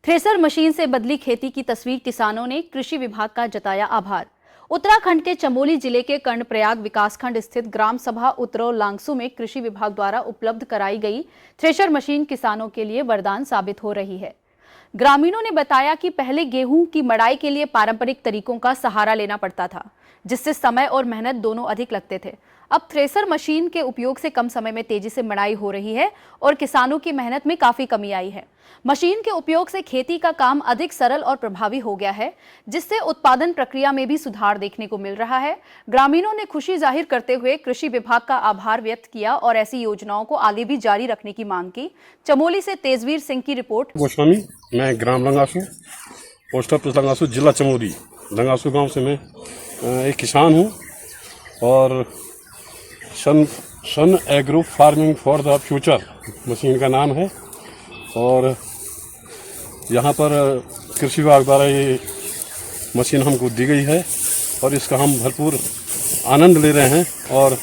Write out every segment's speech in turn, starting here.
Thresher machine से बदली खेती की तस्वीर किसानों ने कृषि विभाग का जताया आभार। उत्तराखंड के चमोली जिले के कर्णप्रयाग विकासखंड स्थित ग्राम सभा उतरौ लांगसू में कृषि विभाग द्वारा उपलब्ध कराई गई थ्रेशर मशीन किसानों के लिए वरदान साबित हो रही है। ग्रामीणों ने बताया कि पहले गेहूं की मड़ाई के लिए पारंपरिक तरीकों का सहारा लेना पड़ता था, जिससे समय और मेहनत दोनों अधिक लगते थे। अब थ्रेसर मशीन के उपयोग से कम समय में तेजी से मड़ाई हो रही है और किसानों की मेहनत में काफी कमी आई है। मशीन के उपयोग से खेती का काम अधिक सरल और प्रभावी हो गया है, जिससे उत्पादन प्रक्रिया में भी सुधार देखने को मिल रहा है। ग्रामीणों ने खुशी जाहिर करते हुए कृषि विभाग का आभार व्यक्त किया और ऐसी योजनाओं को आगे भी जारी रखने की मांग की। चमोली से तेजवीर सिंह की रिपोर्ट। गोस्वामी, मैं ग्राम लंगासू, पोस्ट ऑफिस लंगासू, जिला चमोली, लंगासू गांव से मैं एक किसान हूं और Sun agro farming for the future machine का नाम है। और यहाँ पर कृषि विभाग द्वारा ये मशीन हमको दी गई है और इसका हम भरपूर आनंद ले रहे हैं। और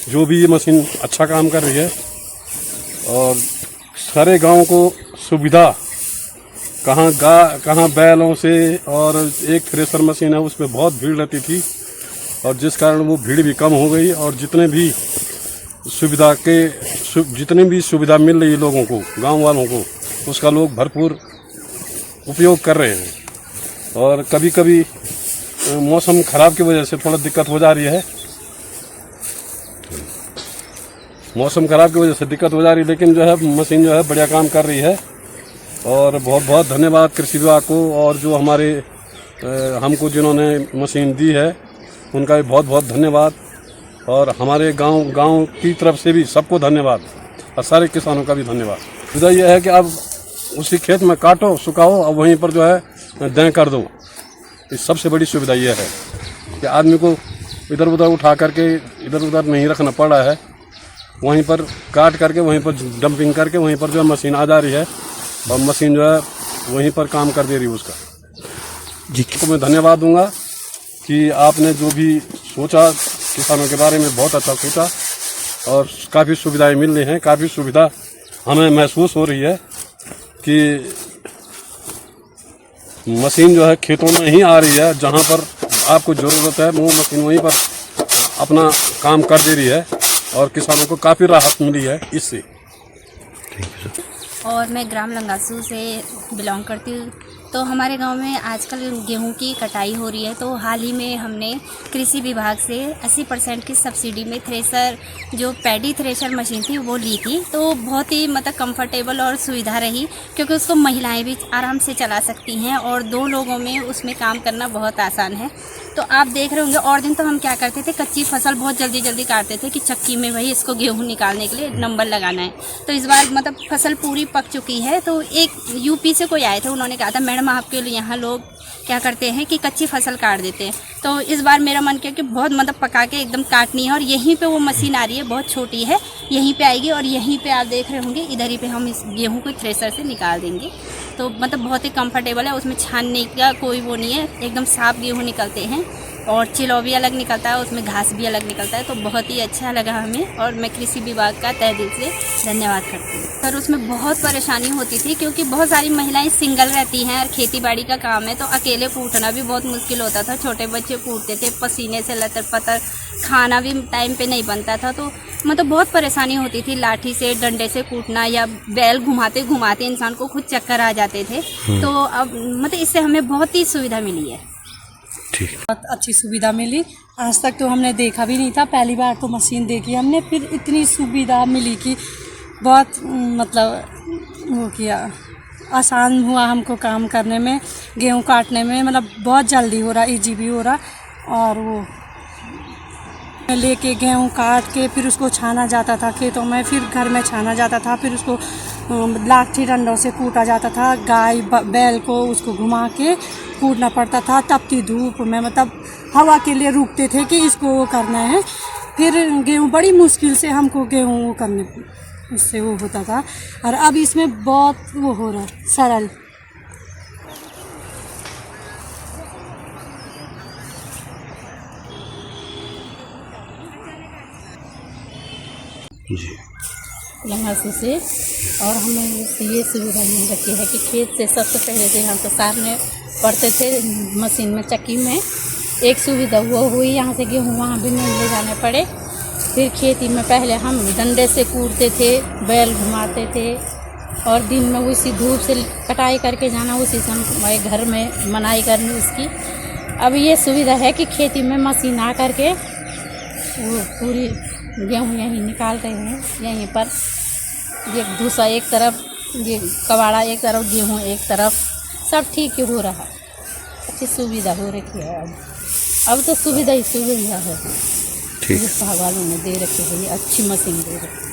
जो भी ये मशीन अच्छा काम कर रही है और सारे गांव को सुविधा, कहाँ बैलों से, और एक थ्रेसर मशीन है उसमें बहुत भीड़ रहती थी और जिस कारण वो भीड़ भी कम हो गई और जितने भी सुविधा मिल रही है लोगों को, गांव वालों को, उसका लोग भरपूर उपयोग कर रहे हैं। और कभी कभी मौसम खराब की वजह से थोड़ा दिक्कत हो जा रही है, लेकिन जो है मशीन जो है बढ़िया काम कर रही है। और बहुत बहुत धन्यवाद कृषि विभाग को, और जो हमारे हमको जिन्होंने मशीन दी है उनका भी बहुत बहुत धन्यवाद। और हमारे गांव की तरफ से भी सबको धन्यवाद और सारे किसानों का भी धन्यवाद। सुविधा यह है कि अब उसी खेत में काटो, सुखाओ और वहीं पर जो है दें कर दो। इस सबसे बड़ी सुविधा यह है कि आदमी को इधर उधर उठा करके इधर उधर नहीं रखना पड़ रहा है, वहीं पर काट करके वहीं पर डंपिंग करके वहीं पर जो है मशीन आ जा रही है और मशीन जो है वहीं पर काम कर दे रही है उसका। जी को मैं धन्यवाद दूंगा कि आपने जो भी सोचा किसानों के बारे में बहुत अच्छा सोचा और काफ़ी सुविधाएं मिल रही हैं। काफ़ी सुविधा हमें महसूस हो रही है कि मशीन जो है खेतों में ही आ रही है, जहां पर आपको ज़रूरत है वो मशीन वहीं पर अपना काम कर दे रही है और किसानों को काफ़ी राहत मिली है इससे। और मैं ग्राम लंगासू से बिलोंग करती हूँ। तो हमारे गांव में आजकल गेहूं की कटाई हो रही है, तो हाल ही में हमने कृषि विभाग से 80% की सब्सिडी में थ्रेसर, जो पैडी थ्रेशर मशीन थी वो ली थी। तो बहुत ही कंफर्टेबल और सुविधा रही, क्योंकि उसको महिलाएं भी आराम से चला सकती हैं और 2 लोगों में उसमें काम करना बहुत आसान है। तो आप देख रहे होंगे, और दिन तो हम क्या करते थे, कच्ची फसल बहुत जल्दी काटते थे कि चक्की में वही इसको गेहूं निकालने के लिए नंबर लगाना है। तो इस बार फसल पूरी पक चुकी है। तो एक यूपी से कोई आए थे, उन्होंने कहा था मैडम आपके लिए यहाँ लोग क्या करते हैं कि कच्ची फसल काट देते हैं। तो इस बार मेरा मन किया कि बहुत पका के एकदम काटनी है, और यहीं पे वो मशीन आ रही है, बहुत छोटी है, यहीं पे आएगी और यहीं पे आप देख रहे होंगे इधर ही पे हम इस गेहूं को थ्रेसर से निकाल देंगे। तो बहुत ही कंफर्टेबल है, उसमें छानने का कोई वो नहीं है, एकदम साफ गेहूं निकलते हैं और चिलौ भी अलग निकलता है, उसमें घास भी अलग निकलता है। तो बहुत ही अच्छा लगा हमें और मैं कृषि विभाग का तहे दिल से धन्यवाद करती हूँ। पर उसमें बहुत परेशानी होती थी, क्योंकि बहुत सारी महिलाएं सिंगल रहती हैं और खेती बाड़ी का काम है, तो अकेले कूटना भी बहुत मुश्किल होता था। छोटे बच्चे कूटते थे, पसीने से लतर-पतर, खाना भी टाइम पे नहीं बनता था। तो बहुत परेशानी होती थी, लाठी से डंडे से कूटना या बैल घुमाते घुमाते इंसान को खुद चक्कर आ जाते थे। तो अब इससे हमें बहुत ही सुविधा मिली है। बहुत अच्छी सुविधा मिली, आज तक तो हमने देखा भी नहीं था, पहली बार तो मशीन देखी हमने, फिर इतनी सुविधा मिली कि बहुत वो किया, आसान हुआ हमको काम करने में, गेहूं काटने में, बहुत जल्दी हो रहा, इजी भी हो रहा। और वो लेके गेहूं काट के फिर उसको छाना जाता था खेतों में, फिर घर में छाना जाता था, फिर उसको लाठी डंडों से कूटा जाता था, गाय बैल को उसको घुमा के कूटना पड़ता था, तपती धूप में, हवा के लिए रुकते थे कि इसको वो करना है। फिर गेहूं बड़ी मुश्किल से हमको गेहूं वो करने इससे वो होता था, और अब इसमें बहुत वो हो रहा है, सरल। जी लंगासू से। और हमें ये सुविधा मिल रखी है कि खेत से सबसे पहले से हम तो सारने पड़ते थे मशीन में, चक्की में। एक सुविधा वो हुई, यहाँ से गेहूँ वहाँ भी नहीं ले जाने पड़े। फिर खेती में पहले हम डंडे से कूटते थे, बैल घुमाते थे और दिन में उसी धूप से कटाई करके जाना, उसी से हमारे घर में मनाई करनी उसकी। अब ये सुविधा है कि खेती में मशीन आ करके वो पूरी गेहूँ यहीं निकाल रहे हैं, यहीं पर ये भूसा एक तरफ, ये कबाड़ा एक तरफ, गेहूँ एक तरफ, सब ठीक हो रहा है। अच्छी सुविधा हो रखी है। अब तो सुविधा ही सुविधा है। ठीक। भाग वालों ने दे रखी है, अच्छी मशीन दे रखी है।